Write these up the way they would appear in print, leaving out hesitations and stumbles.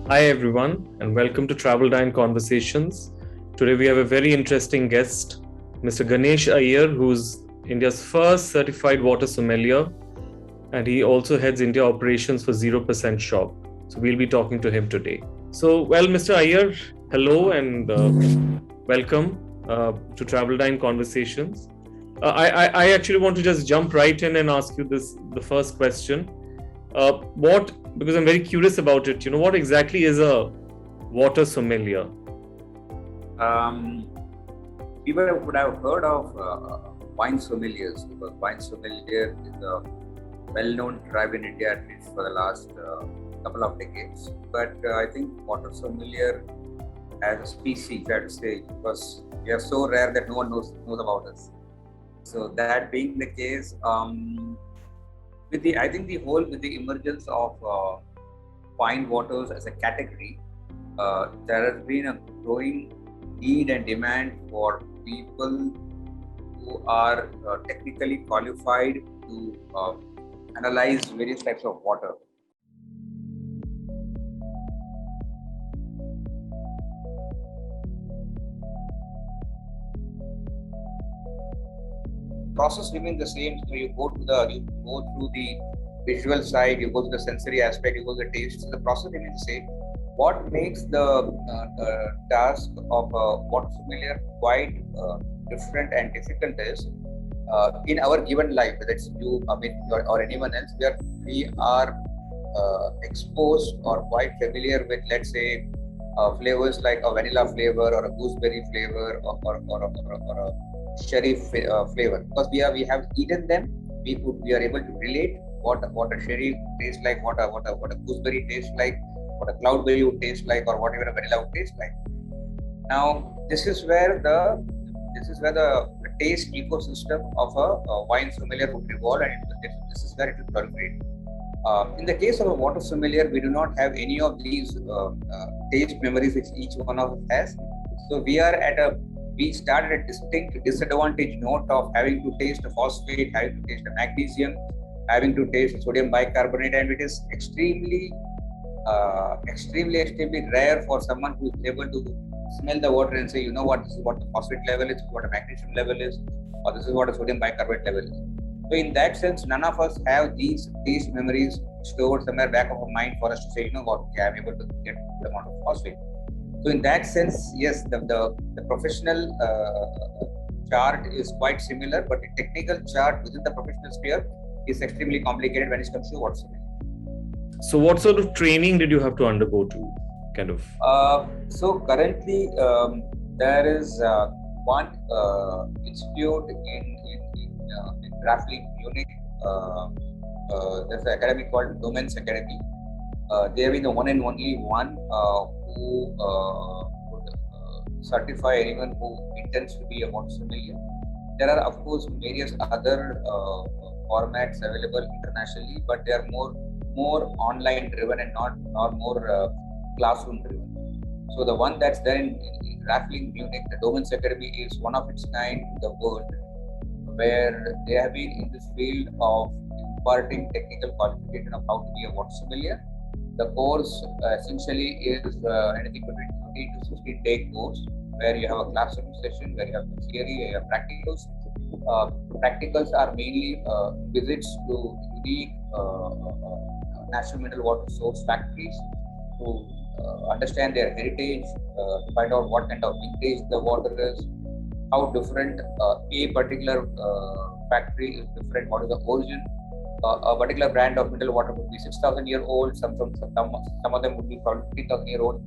Hi everyone, and welcome to TravelDine Conversations. Today we have a very interesting guest, Mr. Ganesh Iyer, who's India's first certified water sommelier, and he also heads India operations for 0% Shop. So we'll be talking to him today. So, Mr. Iyer, hello and welcome to TravelDine Conversations. I actually want to just jump right in and ask you the first question. Because I'm very curious about it, what exactly is a water sommelier? People would have heard of wine sommeliers, because wine sommelier is a well-known tribe in India, at least for the last couple of decades. But I think water sommelier as a species, I have to say, because we are so rare that no one knows about us. So that being the case, with the emergence of fine waters as a category, there has been a growing need and demand for people who are technically qualified to analyze various types of water. Process remains the same. So you go through the visual side, you go to the sensory aspect, you go to the taste. So the process remains the same. What makes the task of a water sommelier quite different and difficult is in our given life, whether it's you, Amit, or anyone else, we are exposed or quite familiar with, let's say, flavors like a vanilla flavor or a gooseberry flavor or a sherry flavor, because we have eaten them. We are able to relate what a sherry tastes like, what a gooseberry tastes like, what a cloudberry would taste like, or what even a vanilla would taste like. Now this is where the taste ecosystem of a wine sommelier would revolve, and this is where it will proliferate. In the case of a water sommelier, we do not have any of these taste memories which each one of us has. So we start at a distinct disadvantage note of having to taste a phosphate, having to taste a magnesium, having to taste sodium bicarbonate, and it is extremely rare for someone who is able to smell the water and say, you know what, this is what the phosphate level is, this is what a magnesium level is, or this is what a sodium bicarbonate level is. So in that sense, none of us have these taste memories stored somewhere back of our mind for us to say, you know what, okay, I'm able to get the amount of phosphate. So in that sense, yes, the professional chart is quite similar, but the technical chart within the professional sphere is extremely complicated when it comes to water sommelier. So what sort of training did you have to undergo to kind of? So currently there is one institute in Raffling, Munich. There's an academy called Domains Academy. They have been the one and only one who would certify anyone who intends to be a water sommelier. There are, of course, various other formats available internationally, but they are more online driven and not more classroom driven. So the one that's there in Raffling, Munich, the Domains Academy, is one of its kind in the world, where they have been in this field of imparting technical qualification of how to be a water sommelier. The course essentially is anything between 15 to 16-day course, where you have a classroom session, where you have theory, you have practicals. Practicals are mainly visits to unique natural mineral water source factories to understand their heritage, to find out what kind of vintage the water is, how different a particular factory is different, what is the origin. A particular brand of mineral water would be 6,000 year old, some of them would be probably 3,000 year old.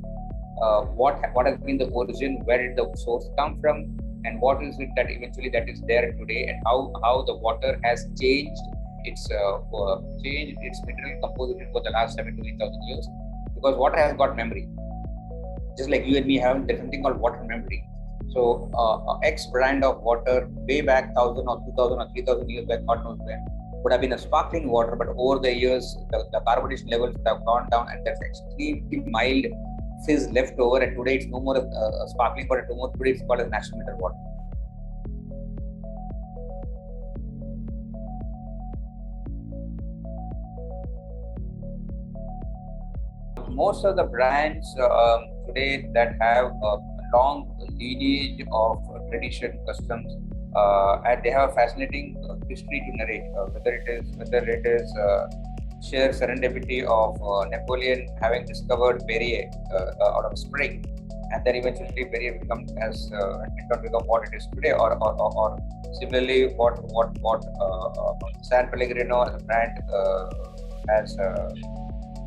What has been the origin, where did the source come from, and what is it that eventually that is there today, and how the water has changed its mineral composition for the last 7,000 to 8,000 years, because water has got memory, just like you and me have something called water memory. So X brand of water way back 1,000 or 2,000 or 3,000 years back, God knows when, would have been a sparkling water, but over the years the carbonation levels would have gone down, and there's extremely mild fizz left over, and today it's no more a sparkling water, today it's called as natural mineral water. most of the brands today that have a long lineage of tradition, customs, and they have a fascinating history to narrate. Whether it is sheer serendipity of Napoleon having discovered Perrier out of spring, and then eventually Perrier did not become what it is today, or similarly what San Pellegrino as a brand has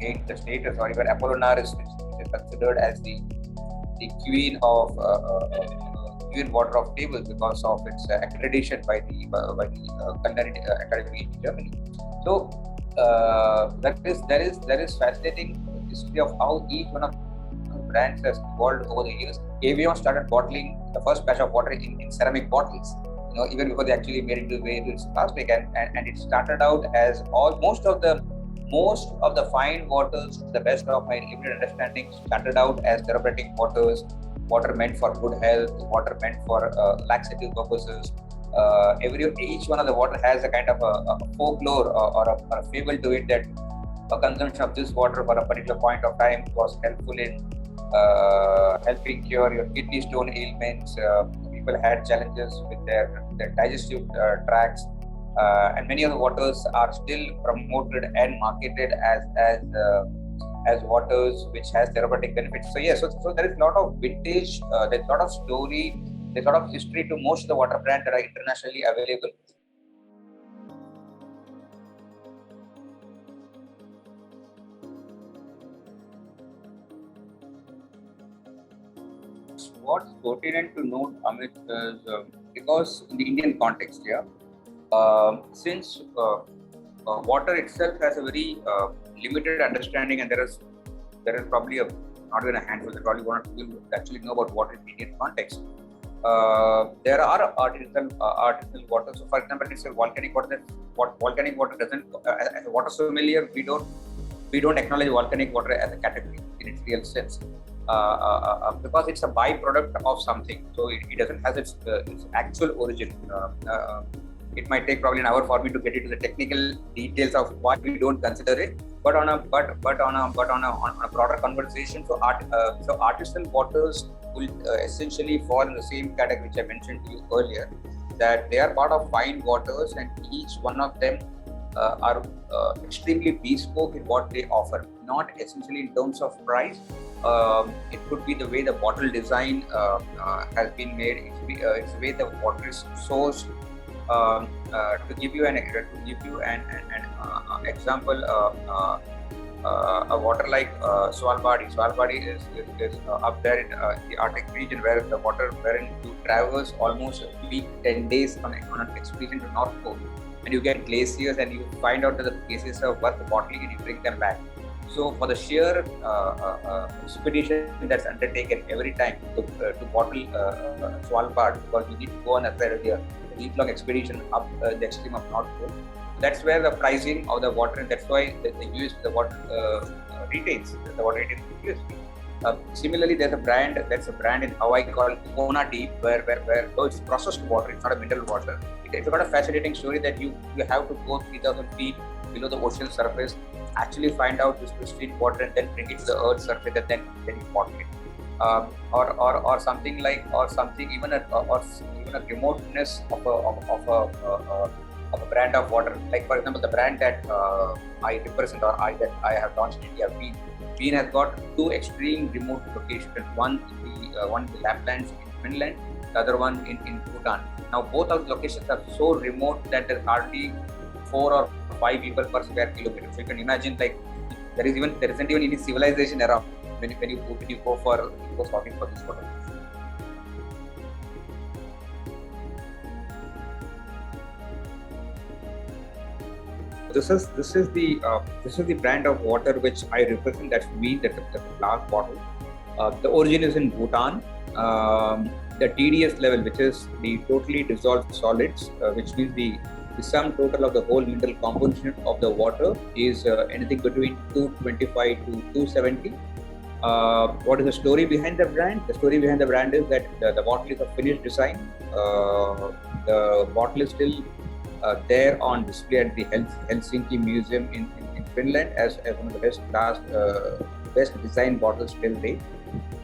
gained the status, or even Apollinaris, which is considered as the queen of queen water of tables because of its accreditation by the Culinary Academy in Germany. So that is fascinating history of how each one of the brands has evolved over the years. Evian started bottling the first batch of water in ceramic bottles, even before they actually made it into plastic, and it started out as most of the fine waters, to the best of my limited understanding, started out as therapeutic waters, water meant for good health, water meant for laxative purposes. Each one of the water has a kind of a folklore or a fable to it, that a consumption of this water for a particular point of time was helpful in helping cure your kidney stone ailments. People had challenges with their digestive tracts. And many of the waters are still promoted and marketed as waters which has therapeutic benefits. So yes, so there is a lot of vintage, there's a lot of story, there's a lot of history to most of the water brands that are internationally available. What's pertinent to note, Amit, is because in the Indian context here, since water itself has a very limited understanding, and there is probably not even a handful, there probably one or two people actually know about water in the Indian context. There are artificial water. So, for example, it's a volcanic water. Volcanic water doesn't. As a water sommelier, we don't acknowledge volcanic water as a category in its real sense. Because it's a byproduct of something, so it doesn't have its actual origin. It might take probably an hour for me to get into the technical details of why we don't consider it. But on a broader conversation, so artisanal waters will essentially fall in the same category which I mentioned to you earlier, that they are part of fine waters, and each one of them are extremely bespoke in what they offer, not essentially in terms of price. It could be the way the bottle design has been made. It's the way the water is sourced. To give you an example, a water like Svalbard. Svalbard is up there in the Arctic region, where the water wherein you traverse almost a week, 10 days on an expedition to North Pole, and you get glaciers, and you find out that the glaciers are worth bottling, and you bring them back. So for the sheer expedition that's undertaken every time to bottle Svalbard, because you need to go on a week-long expedition up the extreme of North Pole. That's where the pricing of the water, and that's why the water retails. The water retails in USP. Similarly, there's a brand in Hawaii called Kona Deep, where it's processed water. It's not a mineral water. It's got a fascinating story that you have to go 3,000 feet below the ocean surface, actually find out this pristine water, and then bring it to the earth's surface, and then you bottle it. Or something even a remoteness of a brand of water. Like, for example, the brand that I represent, or that I have launched in India, VEEN. VEEN has got two extreme remote locations. One in the Laplands in Finland, the other one in Bhutan. Now, both of the locations are so remote that there's hardly 4 or 5 people per square kilometer. So you can imagine, like, there isn't even any civilization around when you go shopping for this water. This is the brand of water which I represent. That's VEEN. That's the glass bottle. The origin is in Bhutan. The TDS level, which is the totally dissolved solids, which means the sum total of the whole mineral composition of the water is anything between 225 to 270. What is the story behind the brand? The story behind the brand is that the bottle is a Finnish design. The bottle is still there on display at the Helsinki Museum in Finland as one of the best glass best designed bottles till date.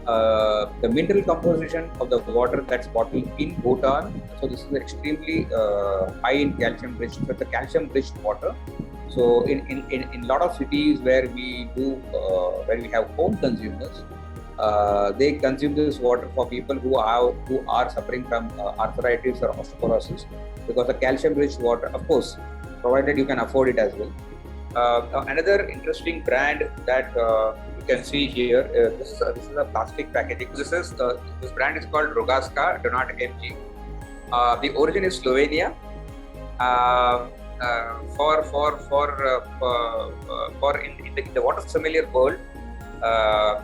The mineral composition of the water that's bottled in Bhutan, so this is extremely high in calcium rich. So it's a calcium rich water. So in lot of cities where we have home consumers, they consume this water for people who are suffering from arthritis or osteoporosis, because the calcium rich water, of course, provided you can afford it as well. Another interesting brand that you can see here, this is a plastic packaging. This brand is called Rogaska Donat MG. The origin is Slovenia. In the water sommelier world,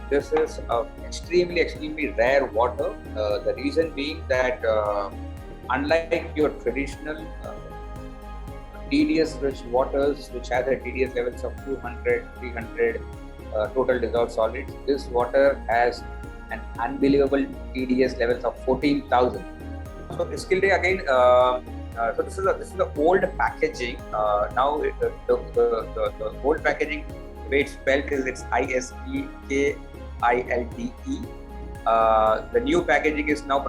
this is extremely rare water. The reason being that unlike your traditional TDS rich waters, which has a TDS levels of 200, 300 total dissolved solids, this water has an unbelievable TDS levels of 14,000. So Distillery again. So this is the old packaging. Now the old packaging, the way it's spelled is ISPKILDE. The new packaging is now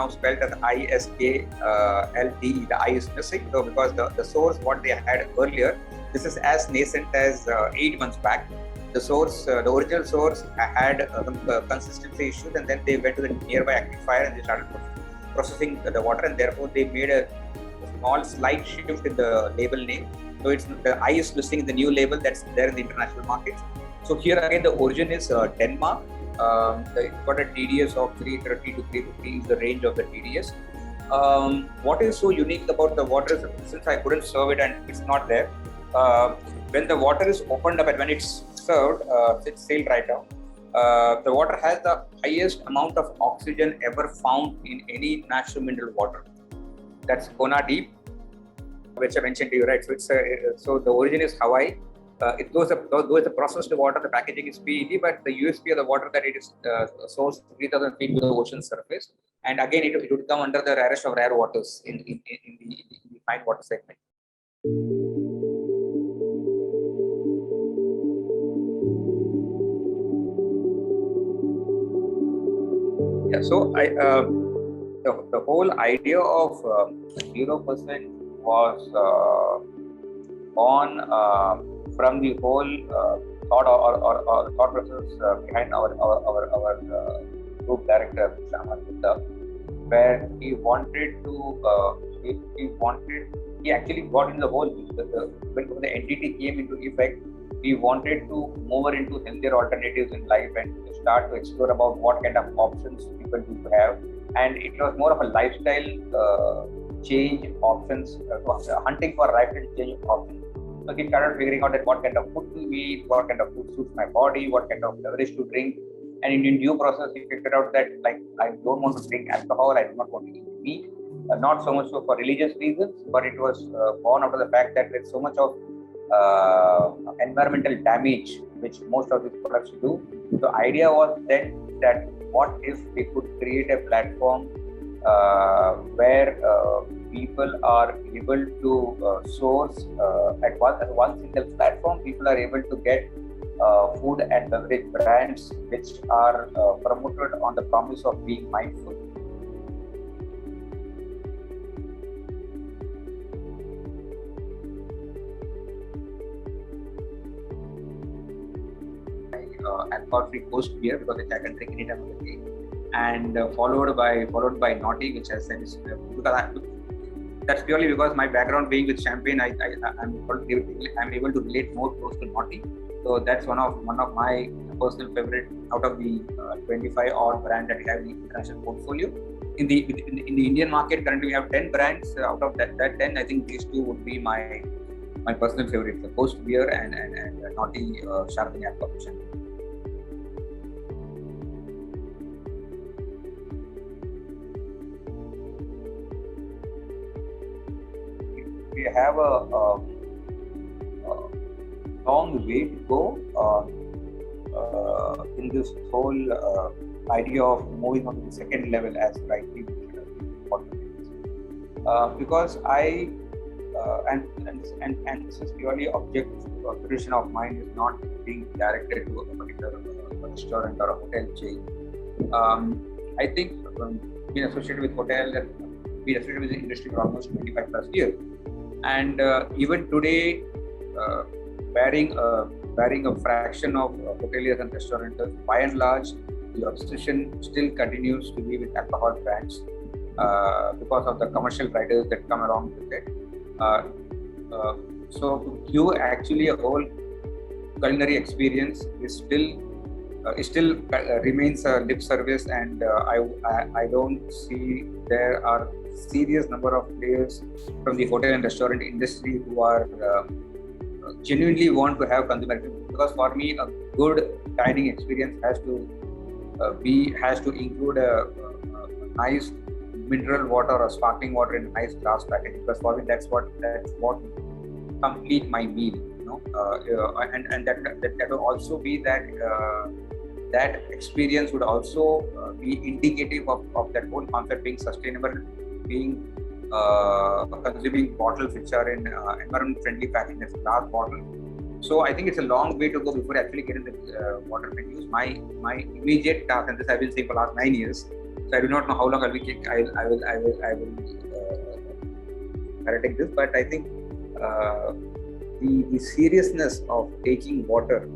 spelled as ISKLDE. The I is missing, so because the source what they had earlier, this is as nascent as 8 months back. The original source had some consistency issues, and then they went to the nearby aquifer and they started processing the water, and therefore they made a small slight shift in the label name. So the I is missing in the new label that's there in the international markets. So here again the origin is Denmark. It's got a TDS of 330 to 350 is the range of the TDS. What is so unique about the water is, since I couldn't serve it and it's not there, when the water is opened up and when it's served, it's sealed right now. The water has the highest amount of oxygen ever found in any natural mineral water. That's Kona Deep, which I mentioned to you, right? So the origin is Hawaii. Though it's a processed water, the packaging is PET, but the USP of the water that it is sourced 3,000 feet below the ocean surface, and again it would come under the rarest of rare waters in the fine water segment. Yeah, so the whole idea of 0% was born from the whole thought thought process behind our group director Shaman Gupta, where he actually got into the whole when the NDT came into effect. We wanted to move into healthier alternatives in life and start to explore about what kind of options people do have. And it was more of a lifestyle change options, hunting for lifestyle change options. So he started figuring out that what kind of food to eat, what kind of food suits my body, what kind of beverage to drink. And in due process, he figured out that I don't want to drink alcohol, I do not want to eat meat, not so much so for religious reasons, but it was born out of the fact that there's so much of environmental damage which most of these products do. The idea was then that what if we could create a platform where people are able to source at one single platform, people are able to get food and beverage brands which are promoted on the promise of being mindful. Alcohol-free Coast beer, because I can drink any time of the day, and followed by Naughty, which has said that's purely because my background being with champagne, I'm able to relate more close to Naughty. So that's one of my personal favorite out of the 25 odd brands that we have in the international portfolio. In the Indian market, currently we have 10 brands. Out of that 10, I think these two would be my personal favorites: the Coast beer and Naughty Chardonnay alcohol champagne. We have a long way to go in this whole idea of moving on to the second level, as rightly mentioned, because I and this is purely observation of mine, is not being directed to a particular restaurant or a hotel chain. I think being associated with hotel and been associated with the industry for almost 25 plus years, and even today, bearing a fraction of hoteliers and restaurateurs, by and large, the obsession still continues to be with alcohol brands because of the commercial riders that come along with it. So to give actually a whole culinary experience is still remains a lip service, and I don't see there are serious number of players from the hotel and restaurant industry who are genuinely want to have consumer experience. Because for me, a good dining experience has to include a nice mineral water or sparkling water in a nice glass packaging. Because for me, that's what complete my meal. And that will also be that that experience would also be indicative of that whole concept being sustainable, being consuming bottles which are in environment friendly packaging, as glass bottle. So I think it's a long way to go before actually getting the water menus. My immediate task, and this I've been saying for the last 9 years, so I do not know how long I will narrating this, but I think the seriousness of taking water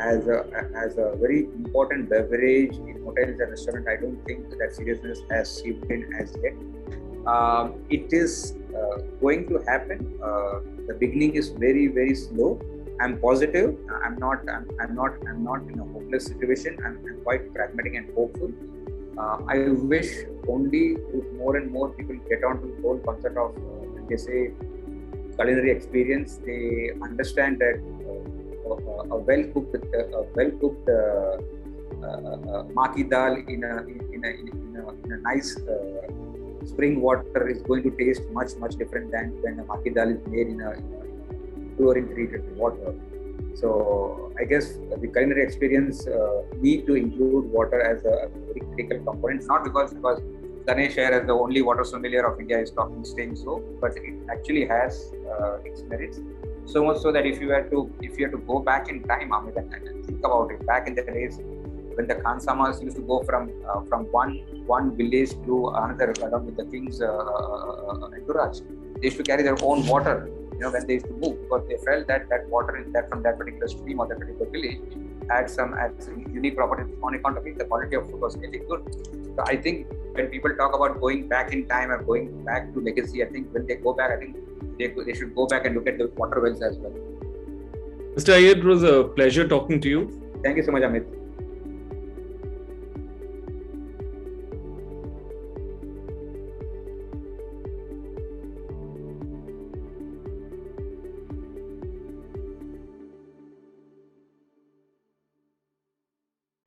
as a very important beverage in hotels and restaurants, I don't think that seriousness has seeped in as yet. It is going to happen. The beginning is very, very slow. I'm positive. I'm not in a hopeless situation. I'm quite pragmatic and hopeful. I wish only if more and more people get onto the whole concept of when they say culinary experience, they understand that a well cooked maki dal in a nice spring water is going to taste much different than when a maki dal is made in a chlorine treated water. So I guess the culinary experience need to include water as a very critical component, not because Ganesh Iyer as the only water sommelier of India is saying so, but it actually has its merits. So much so that if you had to go back in time, Amit, and think about it, back in the days when the Khansamas used to go from one village to another along with the king's entourage, they used to carry their own water, when they used to move, because they felt that water from that particular stream or that particular village had some unique properties on account of it. The quality of food was really good. So I think when people talk about going back in time or going back to legacy, I think when they go back, I think they should go back and look at the water wells as well. Mr. Iyer, it was a pleasure talking to you. Thank you so much, Amit.